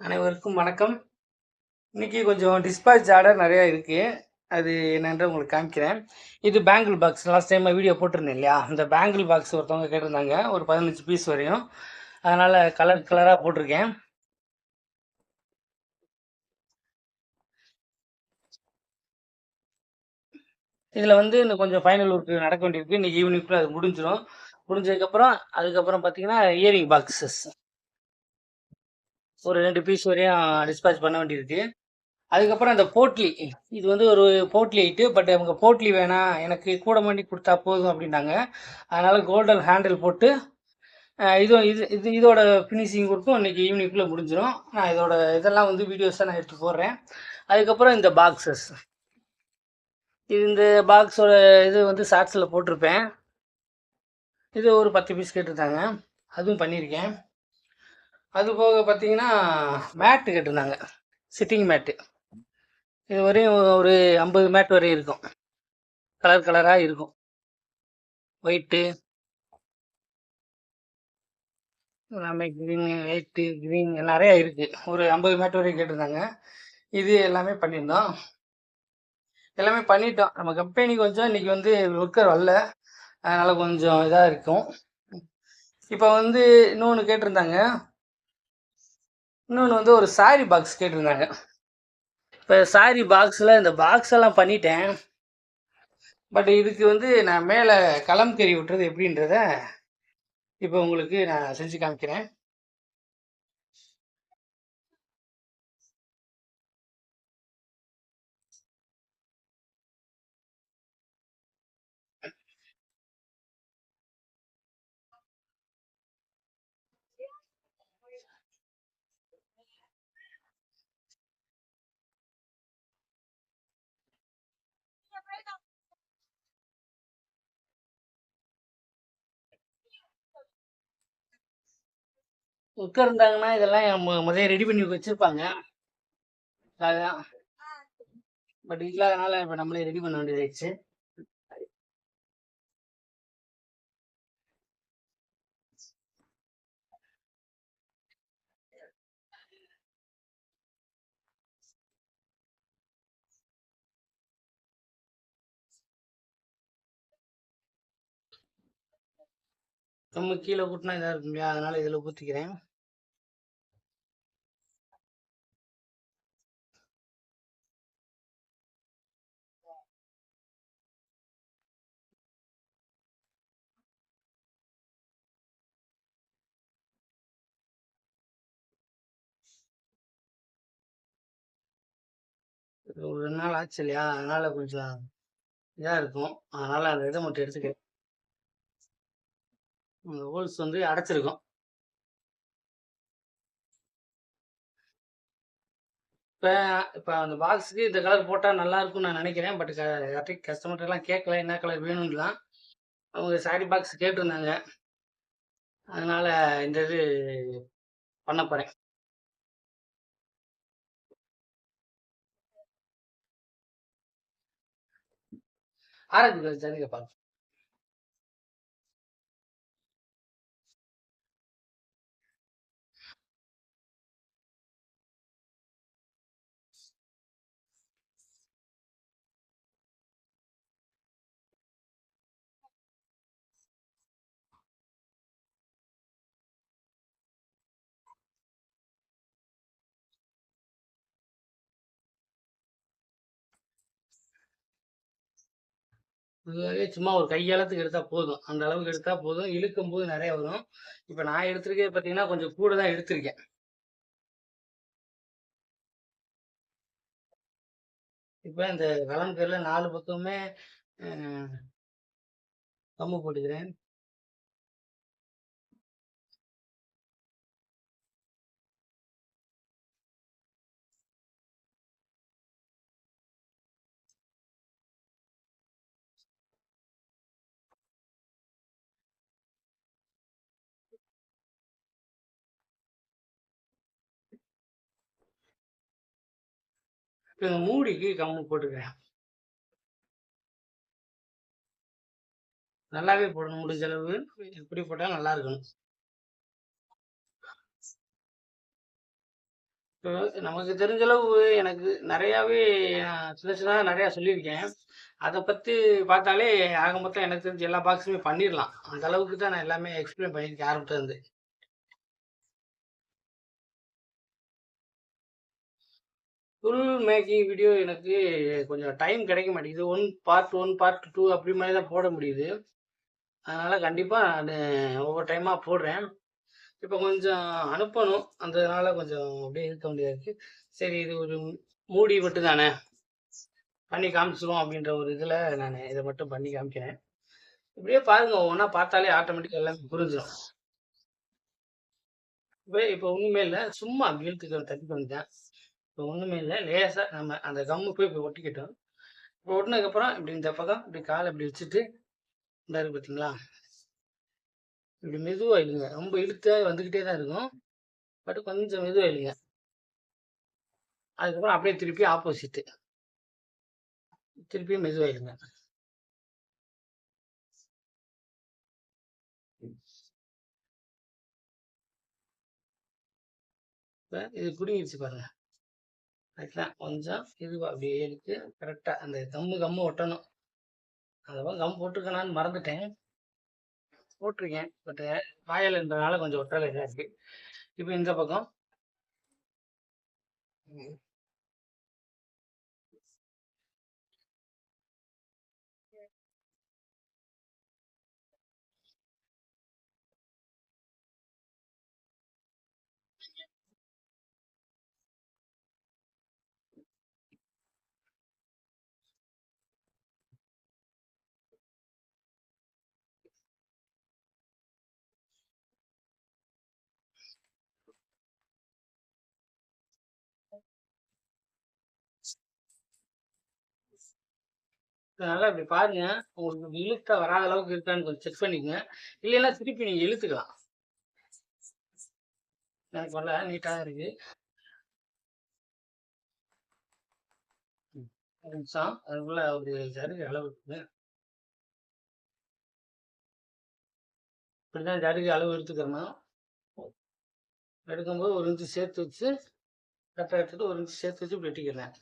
அனைவருக்கும் வணக்கம். இன்னைக்கு கொஞ்சம் டிஸ்பேட்ச் ஆர்டர் நிறையா இருக்கு. அது என்னன்ற உங்களுக்கு காமிக்கிறேன். இது bangle box last time video போட்டிருந்தேன் இல்லையா? அந்த பேங்கிள் பாக்ஸ் ஒருத்தவங்க கேட்டிருந்தாங்க ஒரு 15 பீஸ் வரையும். அதனால் கலர் கலராக போட்டிருக்கேன். இதில் வந்து இன்னும் கொஞ்சம் ஃபைனல் ஒர்க் நடக்க வேண்டியிருக்கு. இன்னைக்கு ஈவினிங்குள்ளே அது முடிஞ்சிடும். முடிஞ்சதுக்கப்புறம் அதுக்கப்புறம் பார்த்தீங்கன்னா இயரிங் பாக்ஸஸ் ஒரு 2 பீஸ் வரையும் டிஸ்பேட்ச் பண்ண வேண்டியிருக்கு. அதுக்கப்புறம் அந்த போட்லி, இது வந்து ஒரு போட்லி ஐட்டு. பட் அவங்க போட்லி வேணாம், எனக்கு கூட பண்ணி கொடுத்தா போதும் அப்படின்னாங்க. அதனால் கோல்டன் ஹேண்டில் போட்டு இதுவும் இதோட ஃபினிஷிங் ஒர்க்கும் இன்னைக்கு ஈவினிங்குள்ளே முடிஞ்சிடும். நான் இதோட இதெல்லாம் வந்து வீடியோஸாக நான் எடுத்து போடுறேன். அதுக்கப்புறம் இந்த பாக்ஸஸ், இந்த பாக்ஸோட இது வந்து ஷார்ட்ஸில் போட்டிருப்பேன். இது ஒரு 10 பீஸ் கேட்டிருந்தாங்க, அதுவும் பண்ணியிருக்கேன். அது போக பார்த்தீங்கன்னா மேட்டு கேட்டிருந்தாங்க, சிட்டிங் மேட்டு. இது வரையும் ஒரு 50 மேட் வரையும் இருக்கும், கலர் கலராக இருக்கும். ஒயிட்டு எல்லாமே, க்ரீனு, ஒயிட்டு, க்ரீன் நிறையா இருக்குது. ஒரு 50 மேட் வரையும் கேட்டிருந்தாங்க. இது எல்லாமே பண்ணியிருந்தோம். எல்லாமே பண்ணிட்டோம். நம்ம கம்பெனி கொஞ்சம் இன்றைக்கி வந்து ஒர்க்கர் வரல, அதனால் கொஞ்சம் இதாக இருக்கும். இப்போ வந்து இன்னொன்று கேட்டிருந்தாங்க. இன்னொன்று வந்து ஒரு சாரி பாக்ஸ் கேட்டிருந்தாங்க. இப்போ சாரி பாக்ஸில் இந்த பாக்ஸ் எல்லாம் பண்ணிட்டேன். பட் இதுக்கு வந்து நான் மேலே கலம்கரி விட்டுறது எப்படின்றத இப்போ உங்களுக்கு நான் செஞ்சு காமிக்கிறேன். ஒர்க்கர் இருந்தாங்கன்னா இதெல்லாம் முதல்ல ரெடி பண்ணி வச்சுருப்பாங்க. அதான், பட் இல்லாதனால இப்போ நம்மளே ரெடி பண்ண வேண்டியதாயிடுச்சு. நம்ம கீழே கூட்டினா இதாக இருக்கும் இல்லையா? அதனால் இதில் ஊற்றிக்கிறேன். ஒரு 2 நாள் ஆச்சு இல்லையா? அதனால் கொஞ்சம் இதாக இருக்கும். அதனால் அந்த இதை மட்டும் எடுத்துக்கிறேன். அந்த ஹோல்ஸ் வந்து அடைச்சிருக்கும். இப்போ இப்போ அந்த பாக்ஸுக்கு இந்த கலர் போட்டால் நல்லா இருக்கும்னு நான் நினைக்கிறேன். பட் யார்கிட்டையும் கஸ்டமர்கிட்டலாம் கேட்கல என்ன கலர் வேணும்லாம். அவங்க சாரி பாக்ஸ் கேட்டிருந்தாங்க. அதனால் இந்த இது பண்ண போகிறேன். ஆரஞ்சு கலர் ஜரிகை பாக்ஸ். இதுவே சும்மா ஒரு கையளத்துக்கு எடுத்தால் போதும். அந்த அளவுக்கு எடுத்தால் போதும். இழுக்கும்போது நிறைய வரும். இப்போ நான் எடுத்திருக்கே பார்த்தீங்கன்னா கொஞ்சம் கூட தான் எடுத்திருக்கேன். இப்போ இந்த கலம்கரியில் 4 பக்கமுமே கம்மு போட்டுக்கிறேன். இப்போ இந்த மூடிக்கு கம்மு போட்டுக்கிறேன். நல்லாவே போடணும் முடிஞ்ச அளவு. எப்படி போட்டால் நல்லா இருக்கணும். இப்போ நமக்கு தெரிஞ்ச அளவு எனக்கு நெறையாவே நான் சின்ன சின்னதா நெறையா சொல்லியிருக்கேன். அத பத்தி பார்த்தாலே ஆக மொத்தம் எனக்கு தெரிஞ்சு எல்லா பாக்ஸுமே பண்ணிரலாம். அந்த அளவுக்கு தான் நான் எல்லாமே எக்ஸ்பிளைன் பண்ணியிருக்கேன் ஆரம்பத்துலருந்து. ஃபுல் மேக்கிங் வீடியோ எனக்கு கொஞ்சம் டைம் கிடைக்க மாட்டேங்குது. பார்ட் 1, பார்ட் 2 அப்படி மாரி தான் போட முடியுது. அதனால கண்டிப்பா நானு ஒவ்வொரு டைமா போடுறேன். இப்ப கொஞ்சம் அனுப்பணும். அதனால கொஞ்சம் அப்படியே இருக்க வேண்டியதா இருக்கு. சரி இது ஒரு மூடி மட்டும் தானே, பண்ணி காமிச்சுருவோம் அப்படின்ற ஒரு இதுல நானு இத மட்டும் பண்ணி காமிக்கிறேன். இப்படியே பாருங்க ஒவ்வொன்னா பார்த்தாலே ஆட்டோமேட்டிக்கா எல்லாமே புரிஞ்சிரும். இப்ப ஒண்ணுமே இல்ல. சும்மா அப்படி இழுத்துட்டு தட்டிட்டு வந்துட்டேன். இப்ப ஒண்ணுமே இல்ல. லேசா நம்ம அந்த கம்மு போய் இப்படி ஒட்டிக்கிட்டோம். இப்ப ஒட்டுனதுக்கப்புறம் இப்படி இந்த பக்கம் இப்படி கால இப்படி வச்சுட்டு, இந்தா இருக்கு பார்த்தீங்களா? இப்படி மெதுவா இழுங்க. ரொம்ப இழுத்தா வந்துகிட்டே தான் இருக்கும். பட் கொஞ்சம் மெதுவா இழுங்க. அதுக்கப்புறம் அப்படியே திருப்பி ஆப்போசிட். திருப்பியும் மெதுவா இழுங்க. இப்ப இது புடுங்கிருச்சு பாருங்க. அதுதான் கொஞ்சம் இதுவா அப்படியே இழுத்து கரெக்ட்டா அந்த கம்மு ஒட்டணும். அந்த பக்கம் கம் போட்டுருக்கனான்னு மறந்துட்டேன். போட்டிருக்கேன். பட் வாயல்ன்றனால கொஞ்சம் ஒட்டல இதா இருக்கு. இப்ப இந்த பக்கம் ம். நல்லா இப்படி பாருங்க. உங்களுக்கு இழுத்தா வராத அளவுக்கு இருக்கான்னு கொஞ்சம் செக் பண்ணிக்கங்க. இல்லைன்னா திருப்பி நீங்க இழுத்துக்கலாம். எனக்கு வரல நீட்டா தான் இருக்கு. ம். ஒரு நிமிஷம். அதுக்குள்ள ஒரு ஜருகு அளவு இருக்கு. இப்படிதான் ஜருகு அளவு எடுத்துக்கிறணும். எடுக்கும்போது ஒரு இன்ச்சு சேர்த்து வச்சு கரெக்டா எடுத்துட்டு ஒரு இன்ச்சு சேர்த்து வச்சு இப்படி வெட்டிக்கிறேன்.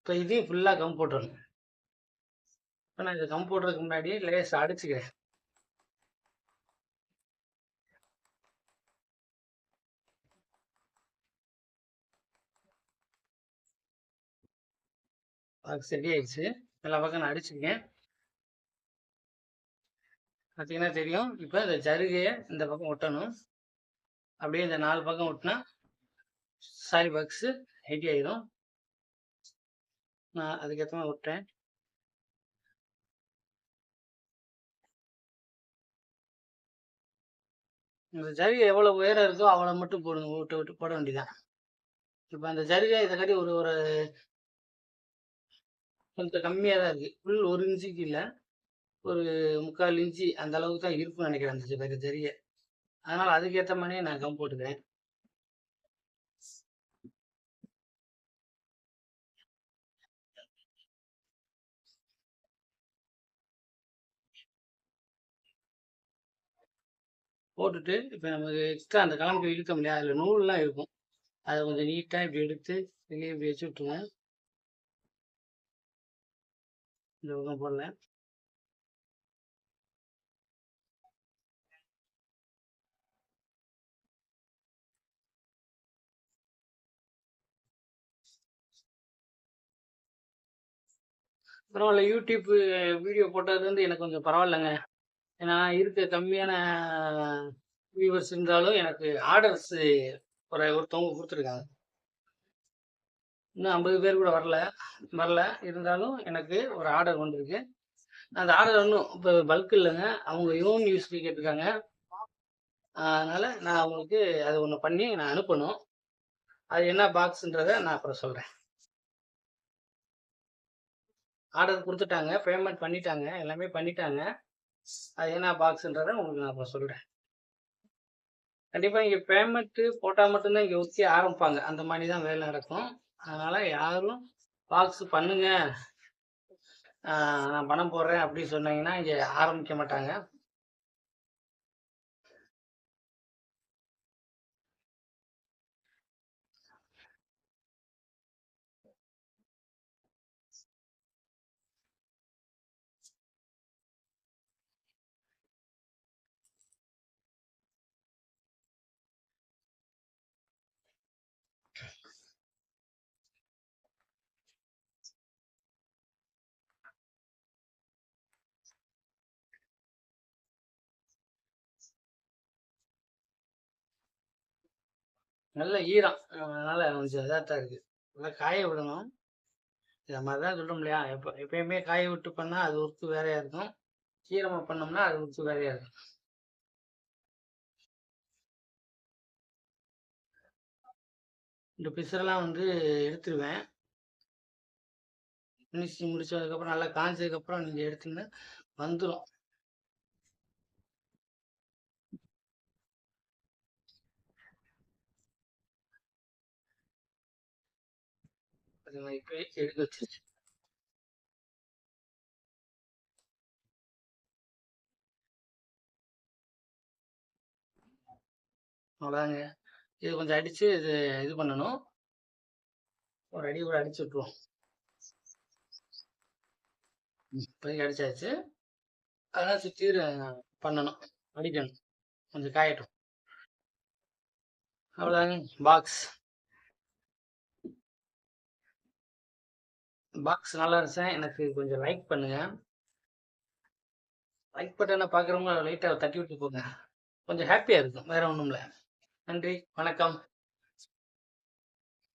இப்ப இதையும் ஃபுல்லா கம் போட்டுறணும். இப்ப நான் இத கம் போடுறதுக்கு முன்னாடி லேசா அடிச்சுக்கிறேன். அது ரெடி ஆயிடுச்சு. எல்லா பக்கம் நான் அடிச்சுக்கேன். பார்த்தீங்கன்னா தெரியும். இப்ப இந்த ஜருகைய இந்த பக்கம் ஒட்டணும். அப்படியே இந்த 4 பக்கம் ஒட்டுனா சாரி பாக்ஸு ரெடி ஆயிரும். நான் அதுக்கேத்த மாரி ஒட்டுறேன். இந்த ஜரிகை எவ்வளவு உயரம் இருக்கோ அவ்வளோ மட்டும் போடுங்க. விட்டு விட்டு போட வேண்டியதுதான். இப்ப அந்த ஜரிகை இத காட்டி ஒரு ஒரு கொஞ்சம் கம்மியா தான் இருக்கு. ஃபுல் 1 இன்ச்சுக்கு இல்ல. ஒரு 3/4 இன்ச்சு அந்த அளவுக்கு தான் இருக்கும்னு நெனைக்கிறேன் அந்த ஜரிகை. அதனால அதுக்கேத்த மாரியே நான் கம் போட்டுக்கிறேன். போட்டுட்டு இப்ப நமக்கு எக்ஸ்ட்ரா அந்த கலம்க்கு இழுத்தோம் இல்லையா? அதுல நூல்லாம் இருக்கும். அத கொஞ்சம் நீட்டா இப்படி எடுத்து வெளிய இப்படி வச்சு விட்டுருங்க. இந்த பக்கம் போடுறேன். பரவால்ல யூடியூப் வீடியோ போட்டதுலேருந்து எனக்கு கொஞ்சம் பரவாயில்லங்க. ஏன்னா இருக்க கம்மியான வியூவர்ஸ் இருந்தாலும் எனக்கு ஆர்டர்ஸ் ஒருத்தவங்க குடுத்துருக்காங்க. இன்னும் 50 பேர் கூட வரல. வரல. இருந்தாலும் எனக்கு ஒரு ஆர்டர் வந்திருக்கு. அந்த ஆர்டர் இன்னும் இப்ப பல்க் இல்லங்க. அவங்க ஓன் யூஸ்க்கு கேட்டுருக்காங்க. அதனால நான் அவங்களுக்கு அது ஒண்ணு பண்ணி நான் அனுப்பணும். அது என்ன பாக்ஸ்ன்றத நான் அப்புறம் சொல்றேன். ஆர்டர் குடுத்துட்டாங்க. பேமெண்ட் பண்ணிட்டாங்க. எல்லாமே பண்ணிட்டாங்க. அது என்ன பாக்ஸ்ன்றத உங்களுக்கு நான் அப்புறம் சொல்றேன். கண்டிப்பா இங்க பேமெண்ட் போட்டா மட்டும் தான் இங்க ஒர்க்கே ஆரம்பிப்பாங்க. அந்த மாரி தான் வேலை நடக்கும். அதனால யாரும் பாக்ஸ் பண்ணுங்க. ஆ நான் பணம் போடுறேன் அப்படின்னு சொன்னீங்கன்னா, இங்க ஆரம்பிக்க மாட்டாங்க. நல்ல ஈரம். அதனால கொஞ்சம் இதா தான் இருக்கு. நல்லா காய விடணும். நம்ம அதான் சொல்றோம் இல்லையா? எப்பயுமே காய விட்டு பண்ணா அது ஒர்க்கு வேறையா இருக்கும். ஈரமா பண்ணோம்னா அது ஒர்க்கு வேறையா இருக்கும். இந்த பிசரெல்லாம் வந்து எடுத்துருவேன். ஃபினிஷிங் முடிச்சதுக்கப்புறம் நல்லா காஞ்சதுக்கப்புறம் நீங்க எடுத்தீங்கன்னா வந்துரும். அது நான் இப்பயே எடுத்து வச்சுருச்சு. அவ்வளோதாங்க. இது கொஞ்சம் அடிச்சு இது பண்ணணும். ஒரு அடி கூட அடிச்சு விட்டுருவோம். இப்போதைக்கு அடிச்சாச்சு. அதெல்லாம் சுத்தி பண்ணணும். அடிக்கணும். கொஞ்சம் காயட்டும். அவ்வளோதாங்க பாக்ஸ். பாக்ஸ் நல்லா இருந்துச்சா எனக்கு கொஞ்சம் லைக் பண்ணுங்க. லைக் பட்டனை பார்க்குறவங்க லைட்டா தட்டி விட்டு போங்க. கொஞ்சம் ஹேப்பியா இருக்கும். வேற ஒண்ணும் இல்ல. நன்றி. வணக்கம்.